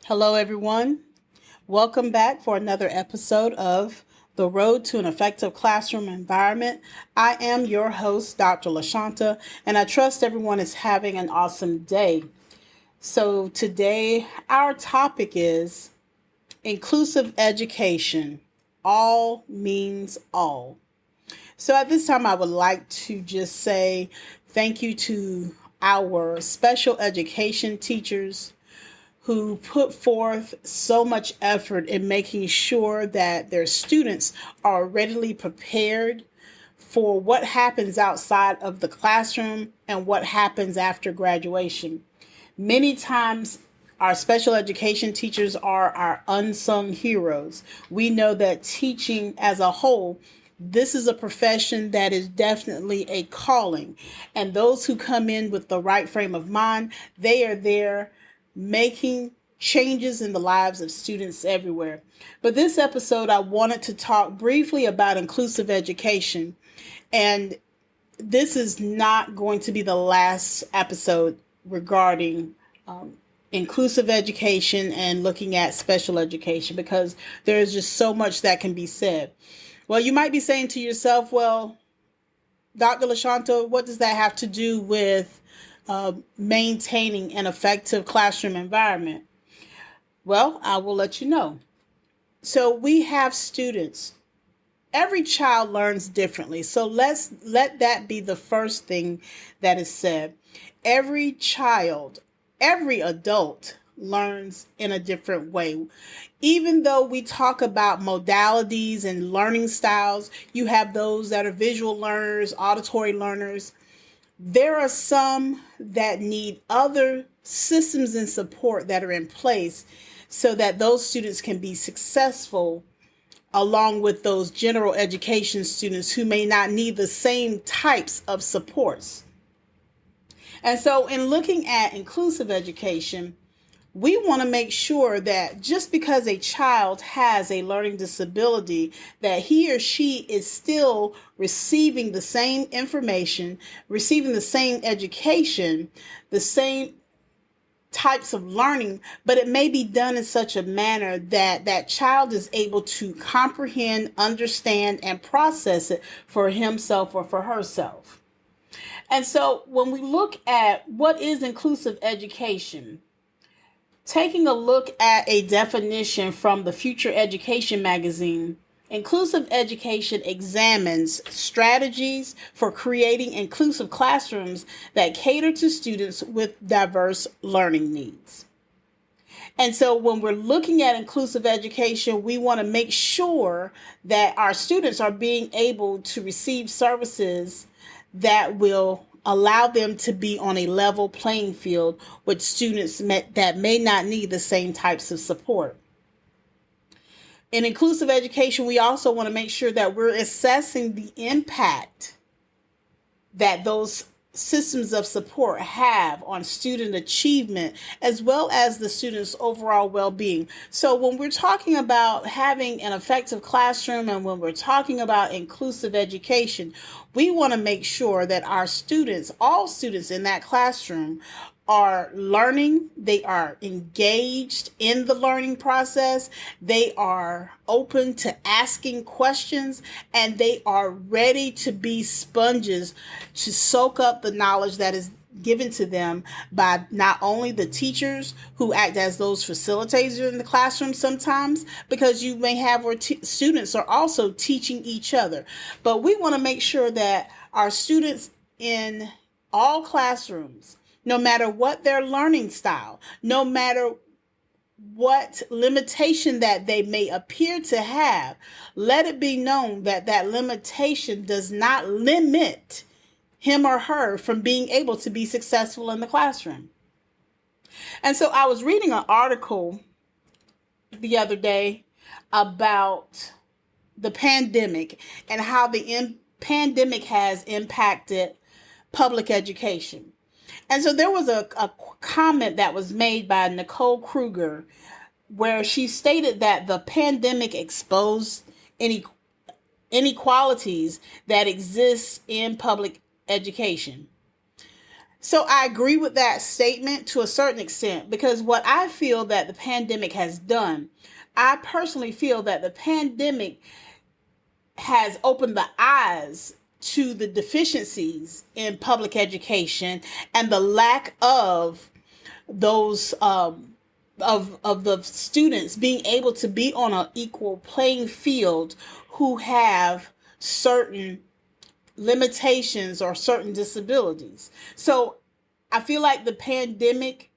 Hello, everyone. Welcome back for another episode of The Road to an Effective Classroom Environment. I am your host, Dr. Lashawnte, and I trust everyone is having an awesome day. So today, our topic is inclusive education. All means all. So at this time, I would like to just say thank you to our special education teachers who put forth so much effort in making sure that their students are readily prepared for what happens outside of the classroom and what happens after graduation. Many times, our special education teachers are our unsung heroes. We know that teaching as a whole, this is a profession that is definitely a calling. And those who come in with the right frame of mind, they are there making changes in the lives of students everywhere. But this episode, I wanted to talk briefly about inclusive education. And this is not going to be the last episode regarding inclusive education and looking at special education, because there is just so much that can be said. Well, you might be saying to yourself, well, Dr. Lashawnte, what does that have to do with maintaining an effective classroom environment? Well, I will let you know. So we have students. Every child learns differently. So let that be the first thing that is said. Every child, every adult learns in a different way. Even though we talk about modalities and learning styles, you have those that are visual learners, auditory learners. There are some that need other systems and support that are in place so that those students can be successful along with those general education students who may not need the same types of supports. And so in looking at inclusive education, we want to make sure that just because a child has a learning disability, that he or she is still receiving the same information, receiving the same education, the same types of learning, but it may be done in such a manner that that child is able to comprehend, understand, and process it for himself or for herself. And so when we look at what is inclusive education, taking a look at a definition from the Future Education magazine, inclusive education examines strategies for creating inclusive classrooms that cater to students with diverse learning needs. And so when we're looking at inclusive education, we want to make sure that our students are being able to receive services that will allow them to be on a level playing field with students that may not need the same types of support. In inclusive education, we also want to make sure that we're assessing the impact that those systems of support have on student achievement, as well as the student's overall well-being. So when we're talking about having an effective classroom and when we're talking about inclusive education, we want to make sure that our students, all students in that classroom, are learning, they are engaged in the learning process, they are open to asking questions, and they are ready to be sponges to soak up the knowledge that is given to them by not only the teachers who act as those facilitators in the classroom sometimes, because you may have where students are also teaching each other. But we want to make sure that our students in all classrooms, no matter what their learning style, no matter what limitation that they may appear to have, let it be known that that limitation does not limit him or her from being able to be successful in the classroom. And so I was reading an article the other day about the pandemic and how the pandemic has impacted public education. And so there was a comment that was made by Nicole Kruger where she stated that the pandemic exposed inequalities that exist in public education. So I agree with that statement to a certain extent, because what I feel that the pandemic has done, I personally feel that the pandemic has opened the eyes to the deficiencies in public education and the lack of those of the students being able to be on an equal playing field who have certain limitations or certain disabilities. So I feel like the pandemic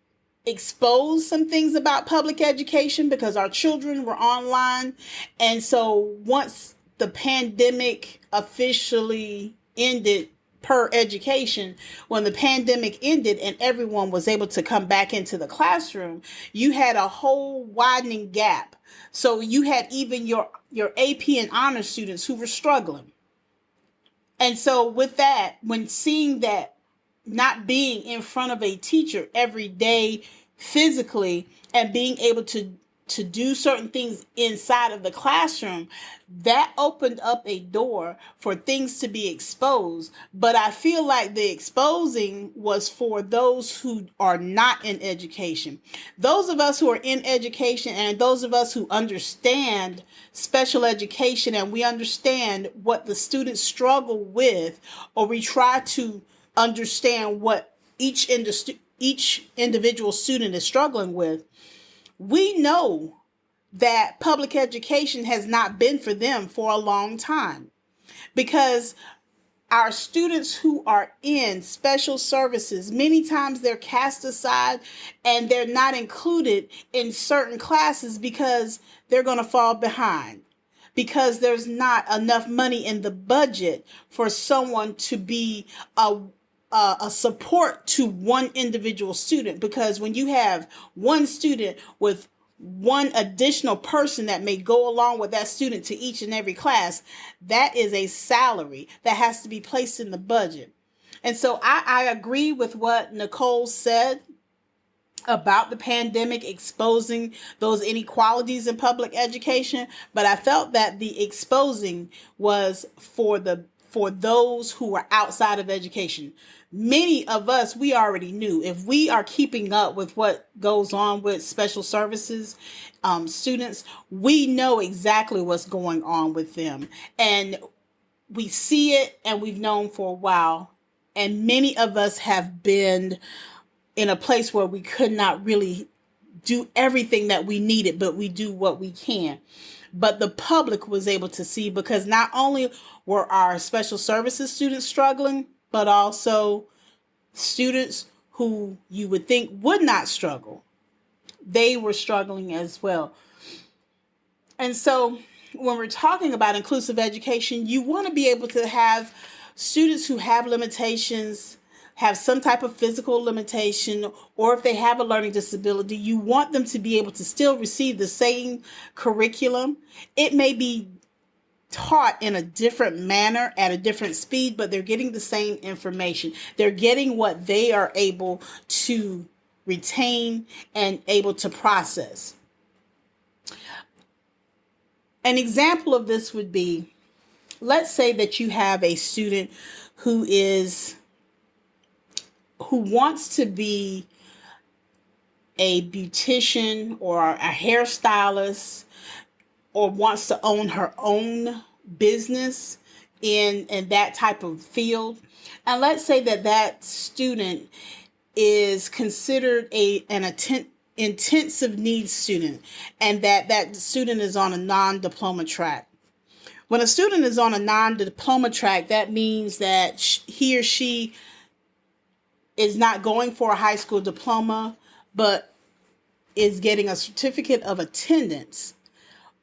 exposed some things about public education because our children were online. And so once the pandemic officially ended per education, when the pandemic ended and everyone was able to come back into the classroom, you had a whole widening gap. So you had even your AP and honor students who were struggling. And so with that, when seeing that, not being in front of a teacher every day physically and being able to do certain things inside of the classroom, that opened up a door for things to be exposed. But I feel like the exposing was for those who are not in education. Those of us who are in education and those of us who understand special education and we understand what the students struggle with, or we try to understand what each individual student is struggling with, we know that public education has not been for them for a long time, because our students who are in special services, many times they're cast aside and they're not included in certain classes because they're going to fall behind, because there's not enough money in the budget for someone to be a support to one individual student. Because when you have one student with one additional person that may go along with that student to each and every class, that is a salary that has to be placed in the budget. And so I agree with what Nicole said about the pandemic exposing those inequalities in public education, but I felt that the exposing was for those who are outside of education. Many of us, we already knew. If we are keeping up with what goes on with special services students, we know exactly what's going on with them. And we see it, and we've known for a while. And many of us have been in a place where we could not really do everything that we needed, but we do what we can. But the public was able to see, because not only were our special services students struggling, but also students who you would think would not struggle. They were struggling as well. And so when we're talking about inclusive education, you want to be able to have students who have limitations, have some type of physical limitation, or if they have a learning disability, you want them to be able to still receive the same curriculum. It may be taught in a different manner at a different speed, but they're getting the same information. They're getting what they are able to retain and able to process. An example of this would be, let's say that you have a student who wants to be a beautician or a hairstylist, or wants to own her own business in that type of field. And let's say that student is considered an intensive needs student, and that student is on a non-diploma track. When a student is on a non-diploma track, that means that he or she is not going for a high school diploma, but is getting a certificate of attendance.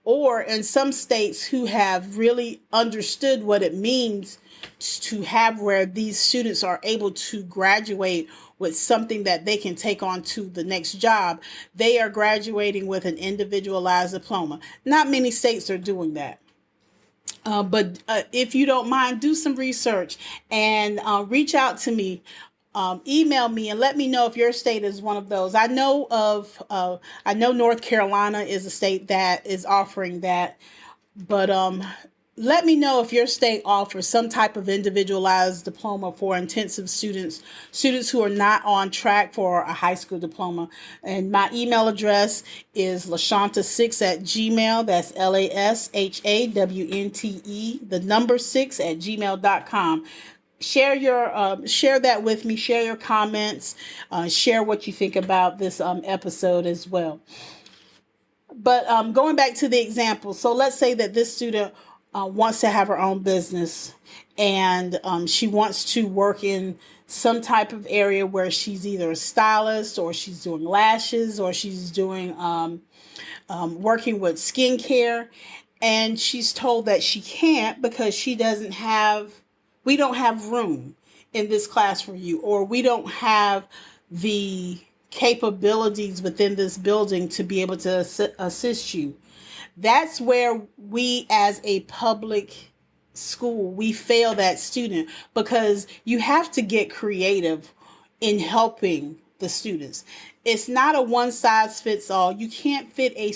Or in some states who have really understood what it means to have where these students are able to graduate with something that they can take on to the next job, they are graduating with an individualized diploma. Not many states are doing that. But if you don't mind, do some research and reach out to me. Email me and let me know if your state is one of those. I know North Carolina is a state that is offering that, but let me know if your state offers some type of individualized diploma for intensive students who are not on track for a high school diploma. And my email address is lashawnte6@gmail. That's LASHAWNTE, the number 6@gmail.com. Share that with me. Share your comments. Share what you think about this episode as well. But going back to the example, so let's say that this student wants to have her own business, and she wants to work in some type of area where she's either a stylist, or she's doing lashes, or she's doing working with skincare, and she's told that she can't because we don't have room in this class for you, or we don't have the capabilities within this building to be able to assist you. That's where we, as a public school, we fail that student, because you have to get creative in helping the students. It's not a one size fits all. You can't fit a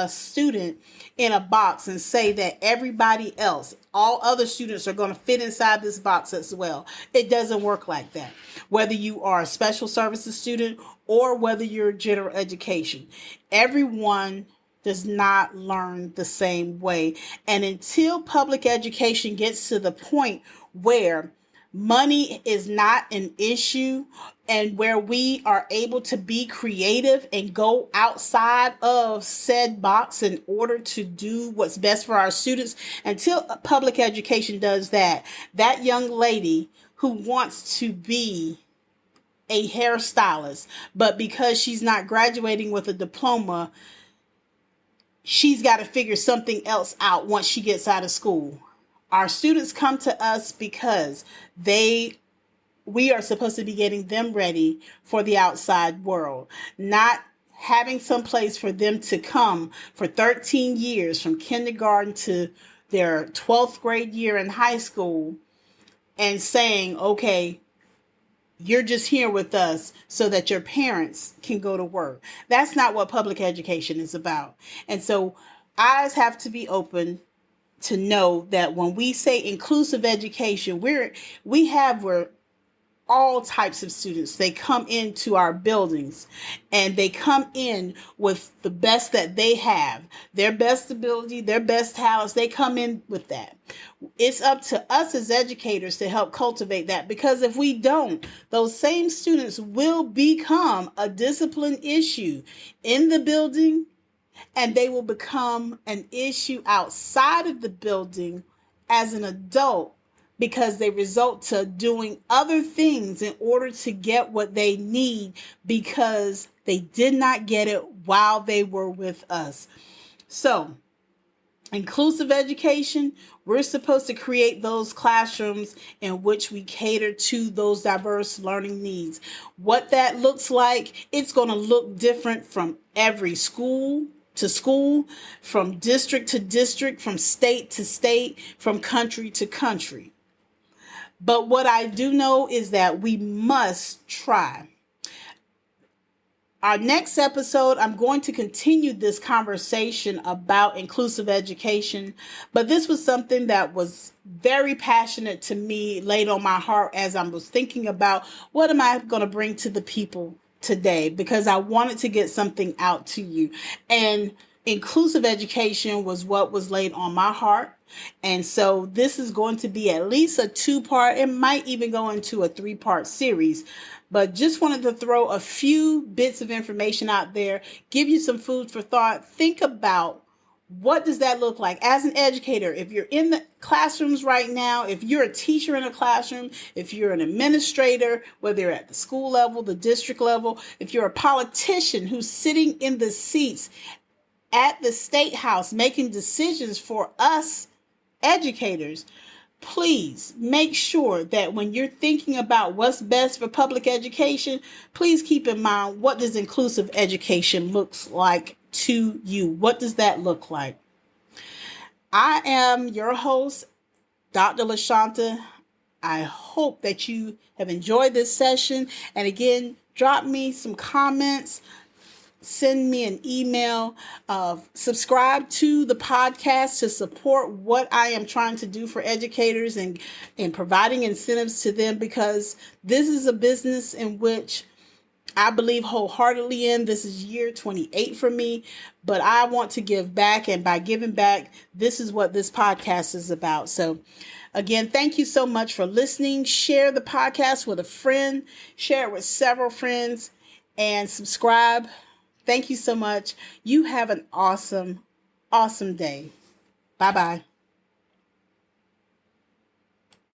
student in a box and say that everybody else, all other students, are going to fit inside this box as well. It doesn't work like that. Whether you are a special services student or whether you're general education, everyone does not learn the same way. And until public education gets to the point where money is not an issue, and where we are able to be creative and go outside of said box in order to do what's best for our students, until public education does that, that young lady who wants to be a hairstylist, but because she's not graduating with a diploma, she's got to figure something else out once she gets out of school. Our students come to us because we are supposed to be getting them ready for the outside world, not having some place for them to come for 13 years, from kindergarten to their 12th grade year in high school, and saying, okay, you're just here with us so that your parents can go to work. That's not what public education is about. And so eyes have to be open to know that when we say inclusive education, we have all types of students. They come into our buildings, and they come in with the best that they have, their best ability, their best talents. They come in with that. It's up to us as educators to help cultivate that, because if we don't, those same students will become a discipline issue in the building, and they will become an issue outside of the building as an adult, because they result to doing other things in order to get what they need, because they did not get it while they were with us. So, inclusive education, we're supposed to create those classrooms in which we cater to those diverse learning needs. What that looks like, it's going to look different from every school to school, from district to district, from state to state, from country to country. But what I do know is that we must try. Our next episode, I'm going to continue this conversation about inclusive education, but this was something that was very passionate to me, laid on my heart as I was thinking about what am I going to bring to the people today, because I wanted to get something out to you. And inclusive education was what was laid on my heart. And so this is going to be at least a 2-part. It might even go into a 3-part series. But just wanted to throw a few bits of information out there, give you some food for thought. Think about, what does that look like as an educator? If you're in the classrooms right now, if you're a teacher in a classroom, if you're an administrator, whether you're at the school level, the district level, if you're a politician who's sitting in the seats at the State House making decisions for us educators, please make sure that when you're thinking about what's best for public education, please keep in mind, what does inclusive education looks like to you? What does that look like? I am your host, Dr. Lashawnte. I hope that you have enjoyed this session. And again, drop me some comments. send me an email, subscribe to the podcast to support what I am trying to do for educators and providing incentives to them, because this is a business in which I believe wholeheartedly in. This is year 28 for me, but I want to give back. And by giving back, this is what this podcast is about. So again, thank you so much for listening. Share the podcast with a friend, share it with several friends, and subscribe. Thank you so much. You have an awesome, awesome day. Bye-bye.